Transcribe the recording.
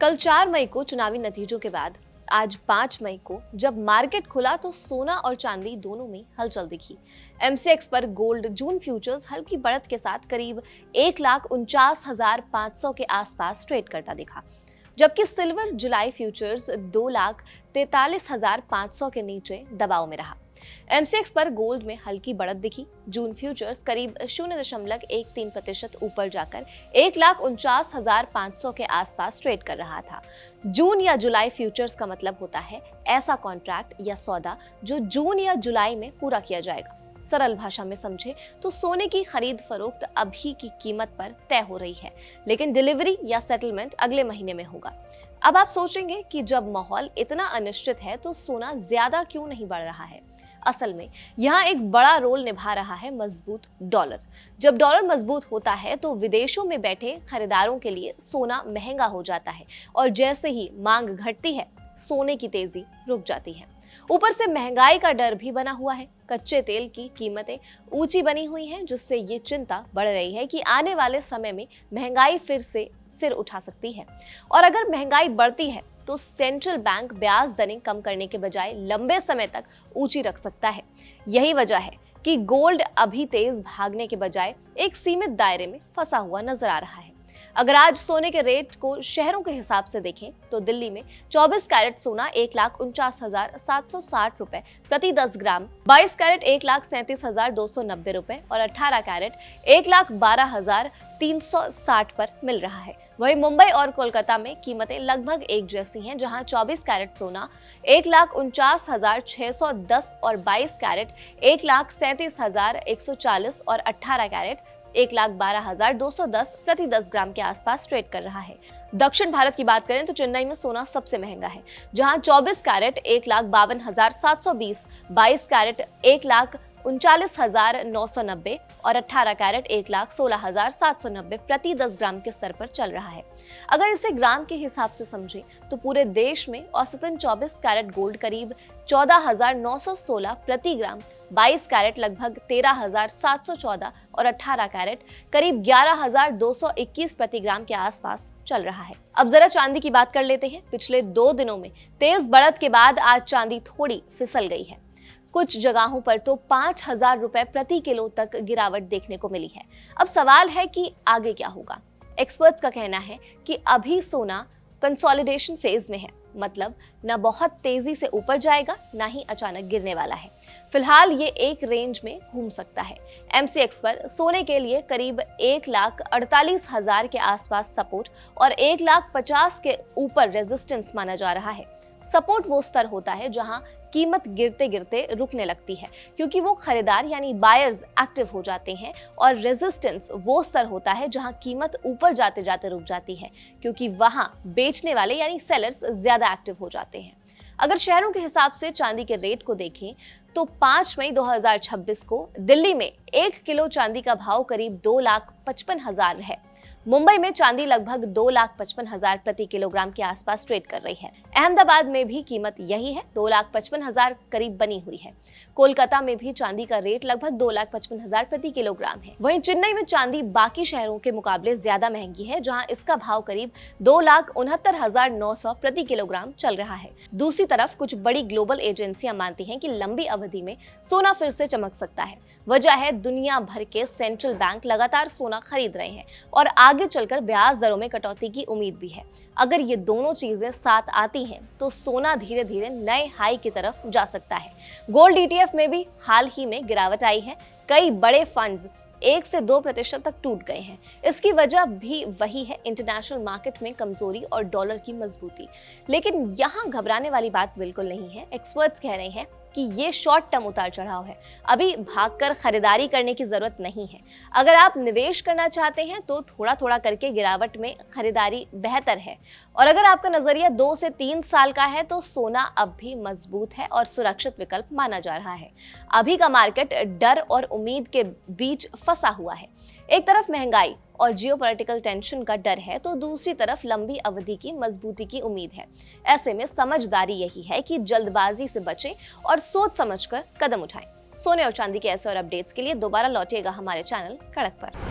कल 4 मई को चुनावी नतीजों के बाद आज 5 मई को जब मार्केट खुला तो सोना और चांदी दोनों में हलचल दिखी। एमसीएक्स पर गोल्ड जून फ्यूचर्स हल्की बढ़त के साथ करीब 1,49,500 के आसपास ट्रेड करता दिखा, जबकि सिल्वर जुलाई फ्यूचर्स 2,43,500 के नीचे दबाव में रहा। एमसीएक्स पर गोल्ड में हल्की बढ़त दिखी। जून फ्यूचर्स करीब 0.13% ऊपर जाकर 1,49,500 के आसपास ट्रेड कर रहा था। जून या जुलाई फ्यूचर्स का मतलब होता है ऐसा कॉन्ट्रैक्ट या सौदा जो जून या जुलाई में पूरा किया जाएगा। सरल भाषा में समझे तो सोने की खरीद फरोख्त अभी की कीमत पर तय हो रही है, लेकिन डिलीवरी या सेटलमेंट अगले महीने में होगा। अब आप सोचेंगे कि जब माहौल इतना अनिश्चित है तो सोना ज्यादा क्यों नहीं बढ़ रहा है। असल में यहाँ एक बड़ा रोल निभा रहा है मजबूत डॉलर। जब डॉलर मजबूत होता है तो विदेशों में बैठे खरीदारों के लिए सोना महंगा हो जाता है और जैसे ही मांग घटती है सोने की तेजी रुक जाती है। ऊपर से महंगाई का डर भी बना हुआ है। कच्चे तेल की कीमतें ऊंची बनी हुई हैं, जिससे ये चिंता बढ़ रही है कि आने वाले समय में महंगाई फिर से सिर उठा सकती है। और अगर महंगाई बढ़ती है तो सेंट्रल बैंक ब्याज दरें कम करने के बजाय लंबे समय तक ऊंची रख सकता है। यही वजह है कि गोल्ड अभी तेज भागने के बजाय एक सीमित दायरे में फंसा हुआ नजर आ रहा है। अगर आज सोने के रेट को शहरों के हिसाब से देखें तो दिल्ली में 24 कैरेट सोना 1,49,760 रुपए प्रति 10 ग्राम, 22 कैरेट 1,37,290 रुपए और 18 कैरेट 1,12,360 पर मिल रहा है। वहीं मुंबई और कोलकाता में कीमतें लगभग एक जैसी हैं, जहां 24 कैरेट सोना 1,49,610 और 22 कैरेट 1,37,140 और 18 कैरेट 1,12,210 प्रति 10 ग्राम के आसपास ट्रेड कर रहा है। दक्षिण भारत की बात करें तो चेन्नई में सोना सबसे महंगा है, जहां 24 कैरेट 1,52,720, 22 कैरेट 1,39,990 और 18 कैरेट 1,16,790 प्रति 10 ग्राम के स्तर पर चल रहा है। अगर इसे ग्राम के हिसाब से समझें तो पूरे देश में औसतन 24 कैरेट गोल्ड करीब 14,916 प्रति ग्राम, 22 कैरेट लगभग 13,714 और 18 कैरेट करीब 11,221 प्रति ग्राम के आसपास चल रहा है। अब जरा चांदी की बात कर लेते हैं। पिछले 2 दिनों में तेज बढ़त के बाद आज चांदी थोड़ी फिसल गई है। कुछ जगहों पर तो 5,000 रुपए प्रति किलो तक गिरावट देखने को मिली है। अब सवाल है कि आगे क्या होगा। एक्सपर्ट्स का कहना है कि अभी सोना कंसोलिडेशन फेज में है, मतलब न बहुत तेजी से ऊपर जाएगा ना ही अचानक गिरने वाला है। फिलहाल ये एक रेंज में घूम सकता है। एमसीएक्स पर सोने के लिए करीब 1,48,000 के आसपास सपोर्ट और 1,50,000 के ऊपर रेजिस्टेंस माना जा रहा है। सपोर्ट वो स्तर होता है जहां कीमत गिरते गिरते रुकने लगती है, क्योंकि वो खरीदार यानी बायर्स एक्टिव हो जाते हैं, और रेजिस्टेंस वो स्तर होता है जहां कीमत ऊपर जाते जाते रुक जाती है, क्योंकि वहां बेचने वाले यानी सेलर्स ज्यादा एक्टिव हो जाते हैं। अगर शहरों के हिसाब से चांदी के रेट को देखें तो 5 मई 2026 को दिल्ली में 1 किलो चांदी का भाव करीब 2,55,000 है। मुंबई में चांदी लगभग 2,55,000 प्रति किलोग्राम के आसपास ट्रेड कर रही है। अहमदाबाद में भी कीमत यही है, 2,55,000 करीब बनी हुई है। कोलकाता में भी चांदी का रेट लगभग 2,55,000 प्रति किलोग्राम है। वहीं चेन्नई में चांदी बाकी शहरों के मुकाबले ज्यादा महंगी है, जहां इसका भाव करीब 2,69,900 प्रति किलोग्राम चल रहा है। दूसरी तरफ कुछ बड़ी ग्लोबल एजेंसियां मानती हैं कि लंबी अवधि में सोना फिर से चमक सकता है। वजह है दुनिया भर के सेंट्रल बैंक लगातार सोना खरीद रहे हैं और आगे चलकर ब्याज दरों में कटौती की उम्मीद भी है। अगर ये दोनों चीजें साथ आती हैं तो सोना धीरे धीरे नए हाई की तरफ जा सकता है। गोल्ड ईटीएफ में भी हाल ही में गिरावट आई है। कई बड़े फंड्स 1 से 2% तक टूट गए हैं। इसकी वजह भी वही है, इंटरनेशनल मार्केट में कमजोरी और डॉलर की मजबूती। लेकिन यहाँ घबराने वाली बात बिल्कुल नहीं है। एक्सपर्ट्स कह रहे हैं कि ये शॉर्ट टर्म उतार चढ़ाव है, अभी भागकर खरीदारी करने की जरूरत नहीं है। अगर आप निवेश करना चाहते हैं तो थोड़ा थोड़ा करके गिरावट में खरीदारी बेहतर है। और अगर आपका नजरिया 2 से 3 साल का है तो सोना अब भी मजबूत है और सुरक्षित विकल्प माना जा रहा है। अभी का मार्केट डर और उम्मीद के बीच फंसा हुआ है। एक तरफ महंगाई और जियोपॉलिटिकल टेंशन का डर है तो दूसरी तरफ लंबी अवधि की मजबूती की उम्मीद है। ऐसे में समझदारी यही है कि जल्दबाजी से बचें और सोच समझकर कदम उठाएं। सोने और चांदी के ऐसे और अपडेट्स के लिए दोबारा लौटिएगा हमारे चैनल कड़क पर।